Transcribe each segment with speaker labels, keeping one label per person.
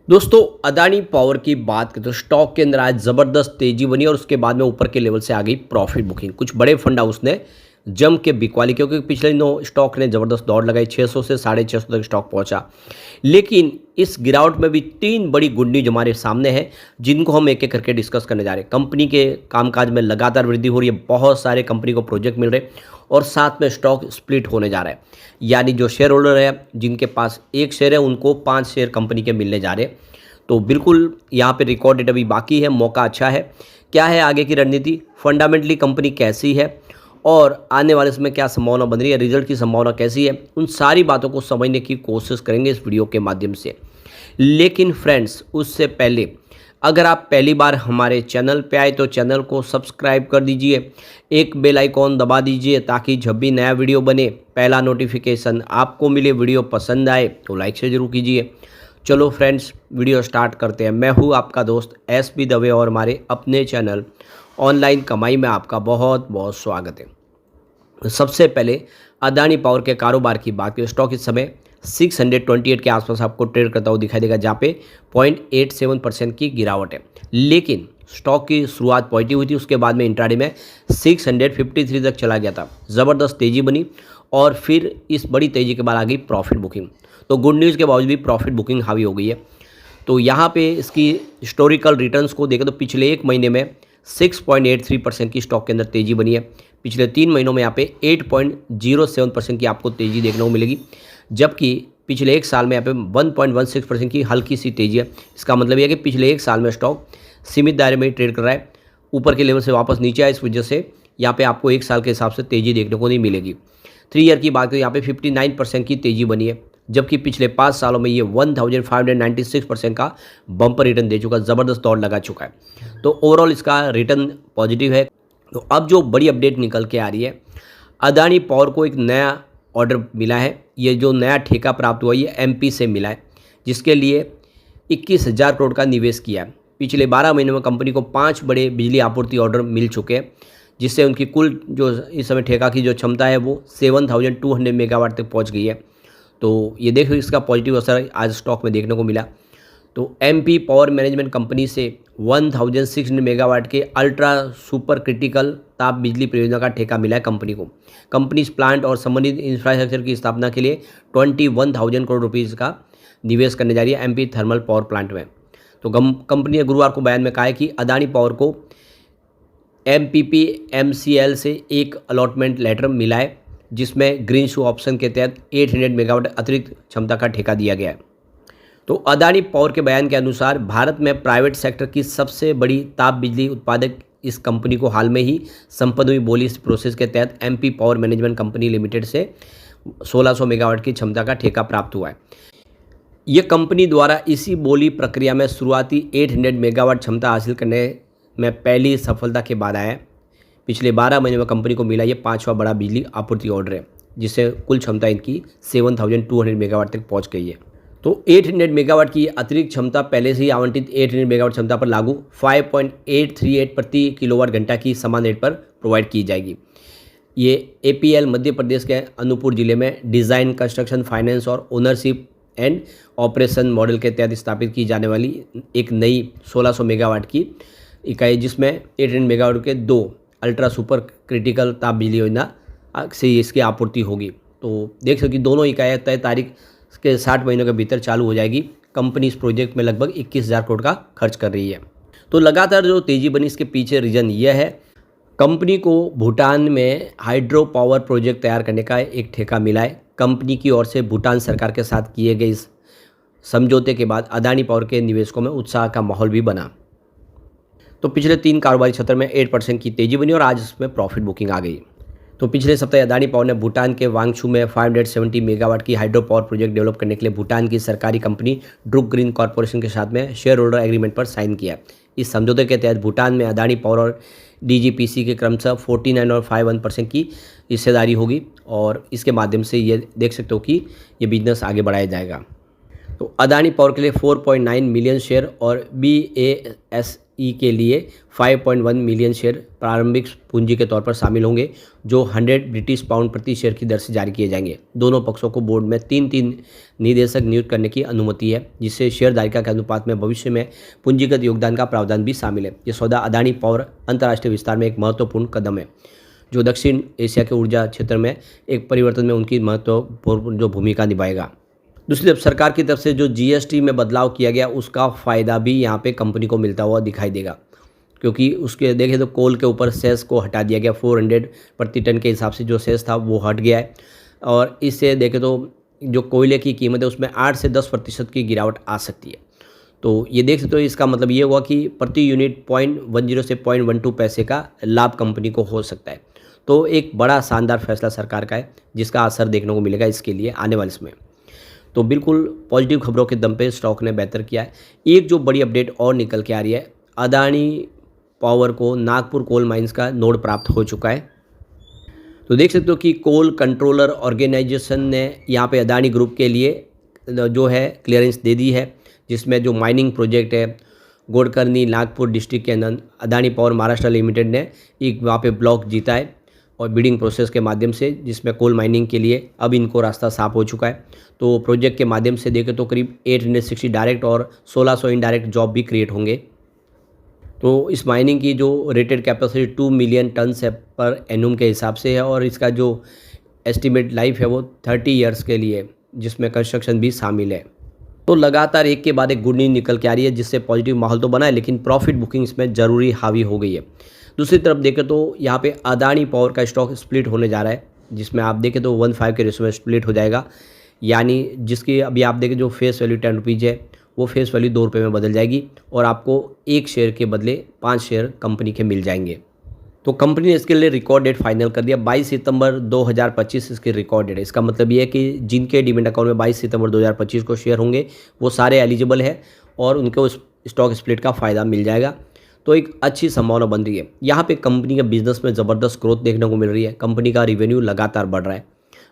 Speaker 1: दोस्तों अदानी पावर की बात करें तो स्टॉक के अंदर आज ज़बरदस्त तेजी बनी और उसके बाद में ऊपर के लेवल से आ गई प्रॉफिट बुकिंग। कुछ बड़े फंड हाउस ने जम के बिकवाली, क्योंकि पिछले दिनों स्टॉक ने ज़बरदस्त दौड़ लगाई, 600 से 650 तक स्टॉक पहुंचा। लेकिन इस गिरावट में भी तीन बड़ी गुड न्यूज हमारे सामने है, जिनको हम एक एक करके डिस्कस करने जा रहे हैं। कंपनी के कामकाज में लगातार वृद्धि हो रही है, बहुत सारे कंपनी को प्रोजेक्ट मिल रहे हैं और साथ में स्टॉक स्प्लिट होने जा रहा है। यानी जो शेयर होल्डर है, जिनके पास एक शेयर है, उनको 5 शेयर कंपनी के मिलने जा रहे हैं। तो बिल्कुल यहाँ पे रिकॉर्ड डेट अभी बाकी है, मौका अच्छा है। क्या है आगे की रणनीति, फंडामेंटली कंपनी कैसी है और आने वाले समय क्या संभावना बन रही है, रिजल्ट की संभावना कैसी है, उन सारी बातों को समझने की कोशिश करेंगे इस वीडियो के माध्यम से। लेकिन फ्रेंड्स, उससे पहले अगर आप पहली बार हमारे चैनल पे आए तो चैनल को सब्सक्राइब कर दीजिए, एक बेल आइकॉन दबा दीजिए ताकि जब भी नया वीडियो बने पहला नोटिफिकेशन आपको मिले। वीडियो पसंद आए तो लाइक से जरूर कीजिए। चलो फ्रेंड्स, वीडियो स्टार्ट करते हैं। मैं हूँ आपका दोस्त एसपी दवे और हमारे अपने चैनल ऑनलाइन कमाई में आपका बहुत बहुत स्वागत है। सबसे पहले अदानी पावर के कारोबार की बात करें, स्टॉक इस समय 628 के आसपास आपको ट्रेड करता हुआ दिखाई देगा, जहाँ पे 0.87% की गिरावट है। लेकिन स्टॉक की शुरुआत पॉजिटिव हुई थी, उसके बाद में इंट्राडे में 653 तक चला गया था, ज़बरदस्त तेज़ी बनी और फिर इस बड़ी तेज़ी के बाद आ गई प्रॉफिट बुकिंग। तो गुड न्यूज़ के बावजूद भी प्रॉफिट बुकिंग हावी हो गई है। तो यहाँ पे इसकी हिस्टोरिकल रिटर्न्स को देखें तो पिछले एक महीने में 6.83% की स्टॉक के अंदर तेज़ी बनी है। पिछले 3 महीनों में यहाँ पे 8.07% की आपको तेज़ी देखने को मिलेगी, जबकि पिछले एक साल में यहाँ पे 1.16% की हल्की सी तेज़ी है। इसका मतलब यह है कि पिछले एक साल में स्टॉक सीमित दायरे में ट्रेड कर रहा है, ऊपर के लेवल से वापस नीचे आया। इस वजह से यहाँ पे आपको एक साल के हिसाब से तेज़ी देखने को नहीं मिलेगी। 3 ईयर की बात करें, यहाँ पे 59% की तेज़ी बनी है, जबकि पिछले 5 सालों में ये 1596% का बम्पर रिटर्न दे चुका, ज़बरदस्त दौड़ लगा चुका है। तो ओवरऑल इसका रिटर्न पॉजिटिव है। तो अब जो बड़ी अपडेट निकल के आ रही है, अदानी पावर को एक नया ऑर्डर मिला है। ये जो नया ठेका प्राप्त हुआ ये एमपी से मिला है, जिसके लिए 21,000 करोड़ का निवेश किया है। पिछले 12 महीनों में कंपनी को 5 बड़े बिजली आपूर्ति ऑर्डर मिल चुके हैं, जिससे उनकी कुल जो इस समय ठेका की जो क्षमता है वो 7200 मेगावाट तक पहुँच गई है। तो ये देखो, इसका पॉजिटिव असर आज स्टॉक में देखने को मिला। तो एमपी पावर मैनेजमेंट कंपनी से 1600 मेगावाट के अल्ट्रा सुपर क्रिटिकल ताप बिजली परियोजना का ठेका मिला है कंपनी को। कंपनी इस प्लांट और संबंधित इंफ्रास्ट्रक्चर की स्थापना के लिए 21,000 करोड़ रुपीज़ का निवेश करने जा रही है एमपी थर्मल पावर प्लांट में। तो कंपनी ने गुरुवार को बयान में कहा है कि अदानी पावर को एमपीपी एमसीएल से एक अलॉटमेंट लेटर मिला है, जिसमें ग्रीन शू ऑप्शन के तहत 800 मेगावाट अतिरिक्त क्षमता का ठेका दिया गया है। तो अदानी पावर के बयान के अनुसार भारत में प्राइवेट सेक्टर की सबसे बड़ी ताप बिजली उत्पादक इस कंपनी को हाल में ही संपन्न हुई बोली प्रोसेस के तहत MP power management company limited से 1600 मेगावाट की क्षमता का ठेका प्राप्त हुआ है। ये कंपनी द्वारा इसी बोली प्रक्रिया में शुरुआती 800 मेगावाट क्षमता हासिल करने में पहली सफलता के बाद आया है। पिछले 12 महीने में कंपनी को मिला ये 5वां बड़ा बिजली आपूर्ति ऑर्डर है, जिससे कुल क्षमता इनकी 7200 मेगावाट तक पहुंच गई है। तो 800 मेगावाट की अतिरिक्त क्षमता पहले से ही आवंटित 800 मेगावाट क्षमता पर लागू 5.838 प्रति किलोवाट घंटा की समान रेट पर प्रोवाइड की जाएगी। ये एपीएल मध्य प्रदेश के अनूपपुर जिले में डिज़ाइन, कंस्ट्रक्शन, फाइनेंस और ओनरशिप एंड ऑपरेशन मॉडल के तहत स्थापित की जाने वाली एक नई 1600 मेगावाट की इकाई, जिसमें 800 मेगावाट के 2 अल्ट्रा सुपर क्रिटिकल ताप बिजली योजना से इसकी आपूर्ति होगी। तो देख सकते दोनों इकाइयाँ तय तारीख के 60 महीनों के भीतर चालू हो जाएगी। कंपनी इस प्रोजेक्ट में लगभग 21,000 करोड़ का खर्च कर रही है। तो लगातार जो तेज़ी बनी, इसके पीछे रीज़न यह है, कंपनी को भूटान में हाइड्रो पावर प्रोजेक्ट तैयार करने का एक ठेका मिला है। कंपनी की ओर से भूटान सरकार के साथ किए गए इस समझौते के बाद अदानी पावर के निवेशकों में उत्साह का माहौल भी बना। तो पिछले 3 कारोबारी सत्र में 8% की तेज़ी बनी और आज इसमें प्रॉफिट बुकिंग आ गई। तो पिछले सप्ताह अदानी पावर ने भूटान के वांगछू में 570 मेगावाट की हाइड्रो पावर प्रोजेक्ट डेवलप करने के लिए भूटान की सरकारी कंपनी ड्रुक ग्रीन कॉर्पोरेशन के साथ में शेयर होल्डर एग्रीमेंट पर साइन किया। इस समझौते के तहत भूटान में अदानी पावर और डीजीपीसी के क्रमशः 49 और 51% की हिस्सेदारी होगी और इसके माध्यम से ये देख सकते हो कि ये बिजनेस आगे बढ़ाया जाएगा। तो अदानी पावर के लिए 4.9 मिलियन शेयर और BASF ई के लिए 5.1 मिलियन शेयर प्रारंभिक पूंजी के तौर पर शामिल होंगे, जो 100 ब्रिटिश पाउंड प्रति शेयर की दर से जारी किए जाएंगे। दोनों पक्षों को बोर्ड में 3-3 निदेशक नियुक्त करने की अनुमति है, जिससे शेयरधारिता के अनुपात में भविष्य में पूंजीगत योगदान का प्रावधान भी शामिल है। ये सौदा अदानी पावर अंतर्राष्ट्रीय विस्तार में एक महत्वपूर्ण कदम है, जो दक्षिण एशिया के ऊर्जा क्षेत्र में एक परिवर्तन में उनकी महत्वपूर्ण जो भूमिका निभाएगा। दूसरी तरफ सरकार की तरफ से जो जीएसटी में बदलाव किया गया, उसका फ़ायदा भी यहाँ पे कंपनी को मिलता हुआ दिखाई देगा, क्योंकि उसके देखें तो कोल के ऊपर सेस को हटा दिया गया। 400 प्रति टन के हिसाब से जो सेस था वो हट गया है, और इससे देखें तो जो कोयले की कीमत है उसमें 8 से 10% की गिरावट आ सकती है। तो ये देख सकते हो, इसका मतलब ये हुआ कि प्रति यूनिट 0.10 से 0.12 पैसे का लाभ कंपनी को हो सकता है। तो एक बड़ा शानदार फैसला सरकार का है, जिसका असर देखने को मिलेगा इसके लिए आने वाले समय। तो बिल्कुल पॉजिटिव खबरों के दम पे स्टॉक ने बेहतर किया है। एक जो बड़ी अपडेट और निकल के आ रही है, अदानी पावर को नागपुर कोल माइंस का नोड प्राप्त हो चुका है। तो देख सकते हो कि कोल कंट्रोलर ऑर्गेनाइजेशन ने यहाँ पे अदानी ग्रुप के लिए जो है क्लियरेंस दे दी है, जिसमें जो माइनिंग प्रोजेक्ट है गोडकर्नी नागपुर डिस्ट्रिक्ट के अंदर अदानी पावर महाराष्ट्र लिमिटेड ने एक वहाँ पे ब्लॉक जीता है, और बिडिंग प्रोसेस के माध्यम से, जिसमें कोल माइनिंग के लिए अब इनको रास्ता साफ हो चुका है। तो प्रोजेक्ट के माध्यम से देखें तो करीब 860 डायरेक्ट और 1600 इनडायरेक्ट जॉब भी क्रिएट होंगे। तो इस माइनिंग की जो रेटेड कैपेसिटी 2 मिलियन टन्स है पर एनुम के हिसाब से है, और इसका जो एस्टिमेट लाइफ है वो 30 ईयर्स के लिए, जिसमें कंस्ट्रक्शन भी शामिल है। तो लगातार एक के बाद एक गुड न्यूज़ निकल के आ रही है, जिससे पॉजिटिव माहौल तो बना है, लेकिन प्रॉफिट बुकिंग इसमें ज़रूरी हावी हो गई है। दूसरी तरफ देखें तो यहाँ पे अदानी पावर का स्टॉक स्प्लिट होने जा रहा है, जिसमें आप देखें तो 1:5 के रेशो में स्प्लिट हो जाएगा, यानी जिसकी अभी आप देखें जो फेस वैल्यू 10 रुपीज़ है, वो फेस वैल्यू 2 रुपये में बदल जाएगी, और आपको एक शेयर के बदले 5 शेयर कंपनी के मिल जाएंगे। तो कंपनी ने इसके लिए रिकॉर्ड डेट फाइनल कर दिया, 22 सितंबर 2025 इसकी रिकॉर्ड डेट है। इसका मतलब ये है कि जिनके डीमैट अकाउंट में 22 सितंबर 2025 को शेयर होंगे वो सारे एलिजिबल है, और उनको स्टॉक स्प्लिट का फ़ायदा मिल जाएगा। तो एक अच्छी संभावना बन रही है। यहाँ पे कंपनी के बिजनेस में ज़बरदस्त ग्रोथ देखने को मिल रही है। कंपनी का रिवेन्यू लगातार बढ़ रहा है।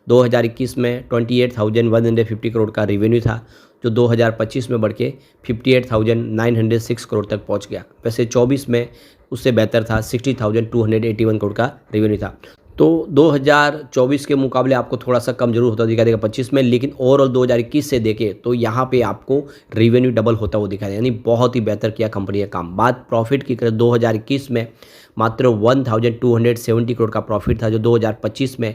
Speaker 1: 2021 में 28,150 करोड़ का रिवेन्यू था, जो 2025 में बढ़ के 58,906 करोड़ तक पहुँच गया। वैसे 24 में उससे बेहतर था, 60,281 करोड़ का रिवेन्यू था। तो 2024 के मुकाबले आपको थोड़ा सा कम जरूर होता दिखाई देगा 25 में, लेकिन ओवरऑल 2021 से देखें तो यहाँ पे आपको रेवेन्यू डबल होता हुआ दिखाई देगा, यानी बहुत ही बेहतर किया कंपनी का काम। बात प्रॉफिट की करें, 2021 में मात्र 1,270 करोड़ का प्रॉफिट था, जो 2025 में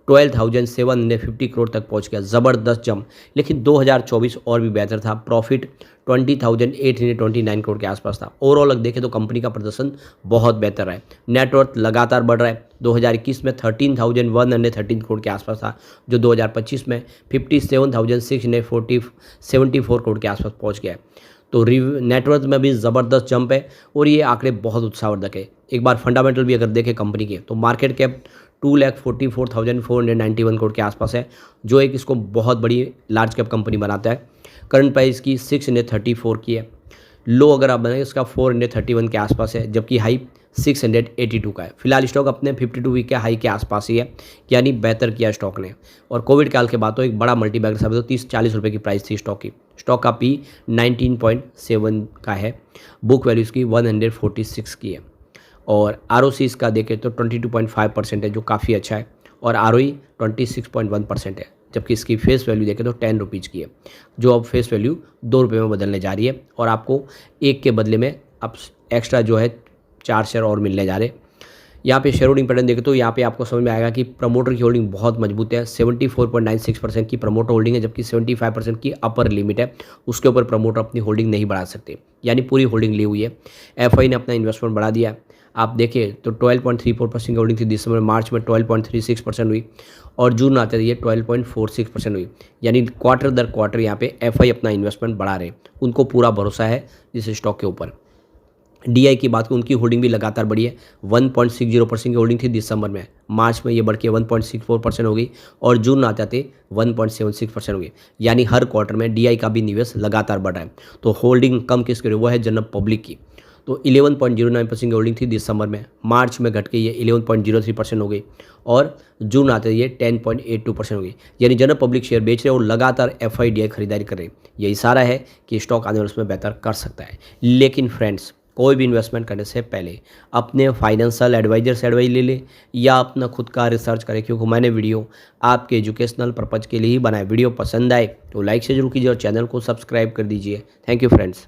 Speaker 1: 12,750 करोड़ तक पहुंच गया, ज़बरदस्त जंप। लेकिन 2024 और भी बेहतर था, प्रॉफिट 20,829 करोड़ के आसपास था। ओवरऑल देखें तो कंपनी का प्रदर्शन बहुत बेहतर है। नेटवर्थ लगातार बढ़ रहा है। 2021 में 13,113 करोड़ के आसपास था, जो 2025 में 57,674 करोड़ के आसपास पहुंच गया है। तो नेटवर्थ में भी ज़बरदस्त जंप है, और ये आंकड़े बहुत उत्साहवर्धक है। एक बार फंडामेंटल भी अगर देखें कंपनी के, तो मार्केट कैप 2,44,491 करोड़ के आसपास है, जो एक इसको बहुत बड़ी लार्ज कैप कंपनी बनाता है। करंट प्राइस की 634 की है। लो अगर आप बनाए इसका 431 के आसपास है, जबकि हाई 682 का है। फिलहाल स्टॉक अपने 52 वीक के हाई के आसपास ही है, यानी बेहतर किया स्टॉक ने। और कोविड काल के बाद तो एक बड़ा मल्टीबैगर साबित हो, 30-40 रुपये की प्राइस थी स्टॉक की। स्टॉक का पी 19.7 का है, बुक वैल्यू इसकी 146 की है, और ROC इसका देखें तो 22.5% है, जो काफ़ी अच्छा है, और ROE 26.1% है, जबकि इसकी फेस वैल्यू देखें तो 10 रुपीज़ की है, जो अब फेस वैल्यू 2 रुपये में बदलने जा रही है, और आपको एक के बदले में अब एक्स्ट्रा जो है 4 शेयर और मिलने जा रहे हैं। यहाँ पे शेयर होल्डिंग पैटर्न देखें तो यहाँ पे आपको समझ में आएगा कि प्रमोटर की होल्डिंग बहुत मजबूत है। 74.96% की प्रमोटर होल्डिंग है, जबकि 75% की अपर लिमिट है। उसके ऊपर प्रमोटर अपनी होल्डिंग नहीं बढ़ा सकते, यानी पूरी होल्डिंग ली हुई है। FI ने अपना इन्वेस्टमेंट बढ़ा दिया है। आप देखें तो 12.34% की होल्डिंग थी दिसंबर, मार्च में 12.36% हुई, और जून आते ये 12.46% हुई, यानी क्वार्टर दर क्वार्टर यहाँ पे FI अपना इन्वेस्टमेंट बढ़ा रहे हैं। उनको पूरा भरोसा है इस स्टॉक के ऊपर। DI की बात करें, उनकी होल्डिंग भी लगातार बढ़ी है। 1.60% की होल्डिंग थी दिसंबर में, मार्च में ये बढ़ के 1.64% हो गई, और जून आते आते 1.76% हो गई, यानी हर क्वार्टर में DI का भी निवेश लगातार बढ़ा है। तो होल्डिंग कम किसके लिए, वो है जनरल पब्लिक की। तो 11.09% की होल्डिंग थी दिसंबर में, मार्च में घट के ये 11.03% हो गई, और जून आते ये 10.82% हो गई, यानी जनरल पब्लिक शेयर बेच रहे हैं और लगातार FI DI खरीदारी कर रहे हैं। ये इशारा है कि स्टॉक आने वाले उसमें बेहतर कर सकता है। लेकिन फ्रेंड्स, कोई भी इन्वेस्टमेंट करने से पहले अपने फाइनेंशियल एडवाइजर से एडवाइस ले लें या अपना खुद का रिसर्च करें, क्योंकि मैंने वीडियो आपके एजुकेशनल पर्पज़ के लिए ही बनाया। वीडियो पसंद आए तो लाइक से जरूर कीजिए और चैनल को सब्सक्राइब कर दीजिए। Thank you friends.